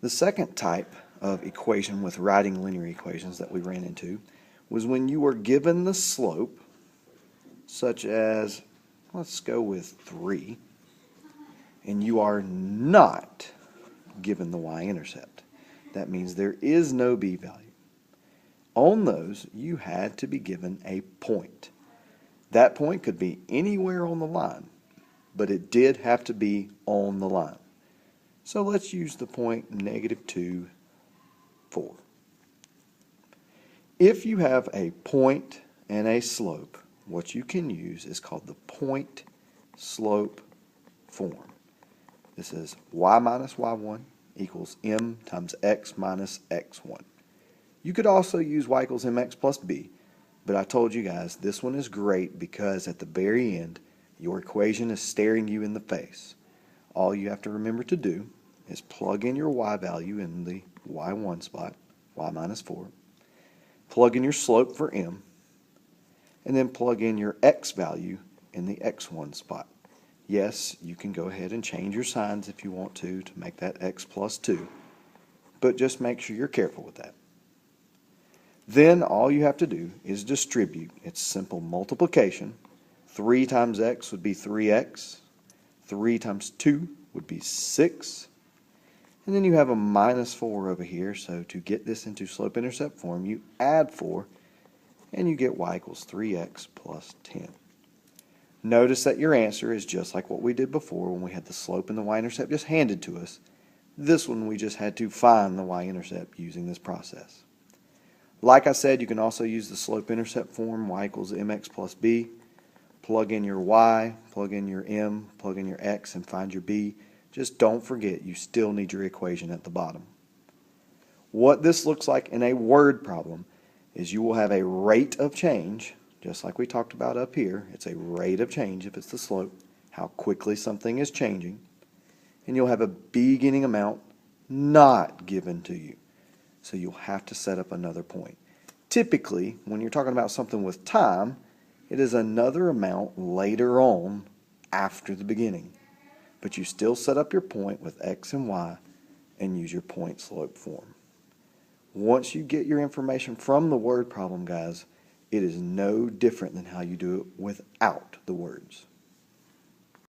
The second type of equation with writing linear equations that we ran into was when you were given the slope, such as, let's go with 3, and you are not given the y-intercept. That means there is no b value. On those, you had to be given a point. That point could be anywhere on the line, but it did have to be on the line. So let's use the point -2, 4. If you have a point and a slope, what you can use is called the point-slope form. This is y minus y1 equals m times x minus x1. You could also use y equals mx plus b, but I told you guys this one is great because at the very end, your equation is staring you in the face. All you have to remember to do is plug in your y value in the y1 spot, y minus 4, plug in your slope for m, and then plug in your x value in the x1 spot. Yes, you can go ahead and change your signs if you want to make that x plus 2, but just make sure you're careful with that. Then all you have to do is distribute. It's simple multiplication. 3 times x would be 3x. 3 times 2 would be 6. And then you have a minus 4 over here, so to get this into slope-intercept form, you add 4, and you get y equals 3x plus 10. Notice that your answer is just like what we did before when we had the slope and the y-intercept just handed to us. This one we just had to find the y-intercept using this process. Like I said, you can also use the slope-intercept form, y equals mx plus b. Plug in your y, plug in your m, plug in your x, and find your b. Just don't forget you still need your equation at the bottom. What this looks like in a word problem is you will have a rate of change, just like we talked about up here. It's a rate of change if it's the slope, how quickly something is changing. And you'll have a beginning amount not given to you. So you'll have to set up another point. Typically, when you're talking about something with time, it is another amount later on after the beginning. But you still set up your point with x and y and use your point-slope form. Once you get your information from the word problem, guys, it is no different than how you do it without the words.